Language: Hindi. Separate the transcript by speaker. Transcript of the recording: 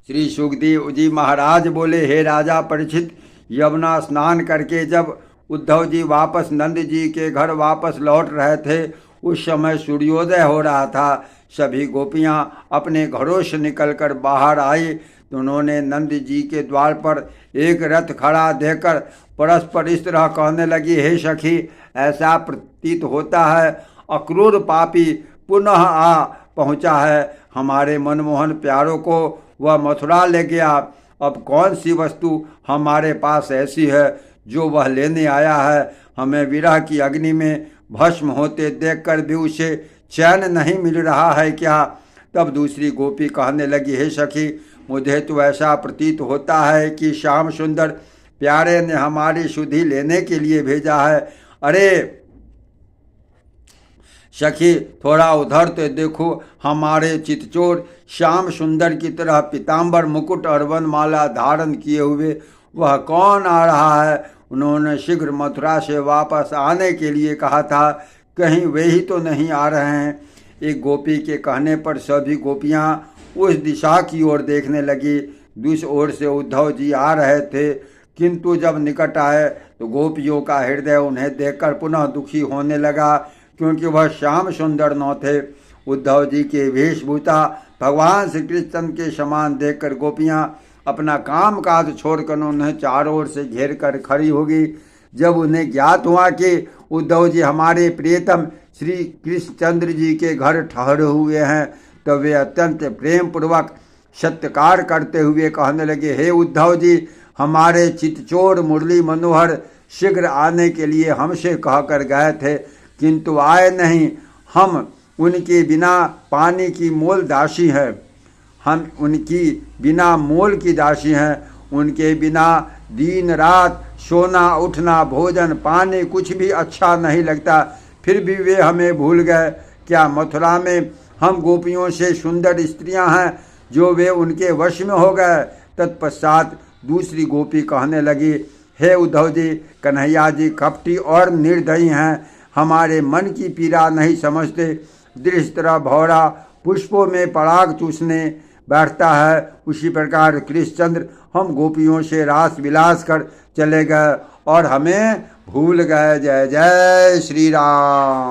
Speaker 1: श्री सुखदेव जी महाराज बोले, हे राजा परीक्षित, यमुना स्नान करके जब उद्धव जी वापस नंद जी के घर वापस लौट रहे थे, उस समय सूर्योदय हो रहा था। सभी गोपियां अपने घरों से निकलकर बाहर आई तो उन्होंने नंद जी के द्वार पर एक रथ खड़ा देखकर परस्पर इस तरह कहने लगी, हे सखी, ऐसा प्रतीत होता है अक्रूर पापी पुनः आ पहुंचा है। हमारे मनमोहन प्यारों को वह मथुरा ले गया। अब कौन सी वस्तु हमारे पास ऐसी है जो वह लेने आया है? हमें विरह की अग्नि में भस्म होते देखकर भी उसे चैन नहीं मिल रहा है क्या? तब दूसरी गोपी कहने लगी, हे सखी, मुझे तो ऐसा प्रतीत होता है कि श्याम सुंदर प्यारे ने हमारी सुधि लेने के लिए भेजा है। अरे सखी, थोड़ा उधर तो देखो, हमारे चितचोर श्याम सुंदर की तरह पीताम्बर मुकुट और वनमाला धारण किए हुए वह कौन आ रहा है? उन्होंने शीघ्र मथुरा से वापस आने के लिए कहा था, कहीं वे ही तो नहीं आ रहे हैं। एक गोपी के कहने पर सभी गोपियां उस दिशा की ओर देखने लगी। दूसरी ओर से उद्धव जी आ रहे थे, किंतु जब निकट आए तो गोपियों का हृदय उन्हें देखकर पुनः दुखी होने लगा, क्योंकि वह श्याम सुंदर न थे। उद्धव जी के वेशभूषा भगवान श्री कृष्ण के समान देखकर गोपियां अपना काम काज छोड़कर उन्हें चारों ओर से घेर कर खड़ी हो गई। जब उन्हें ज्ञात हुआ कि उद्धव जी हमारे प्रियतम श्री कृष्णचंद्र जी के घर ठहरे हुए हैं, तो वे अत्यंत प्रेम पूर्वक सत्कार करते हुए कहने लगे, हे उद्धव जी, हमारे चितचोर मुरली मनोहर शीघ्र आने के लिए हमसे कहकर गए थे, किंतु आए नहीं। हम उनके बिना पानी की मोल दासी हैं, हम उनकी बिना मोल की दासी हैं। उनके बिना दिन रात सोना उठना भोजन पानी कुछ भी अच्छा नहीं लगता, फिर भी वे हमें भूल गए। क्या मथुरा में हम गोपियों से सुंदर स्त्रियां हैं जो वे उनके वश में हो गए? तत्पश्चात दूसरी गोपी कहने लगी, हे उद्धव जी, कन्हैया जी कपटी और निर्दयी हैं, हमारे मन की पीड़ा नहीं समझते। दृष्ट तरह भौरा पुष्पों में पराग चूसने बैठता है, उसी प्रकार कृष्णचंद्र हम गोपियों से रास विलास कर चले गए और हमें भूल गए। जय जय श्री राम।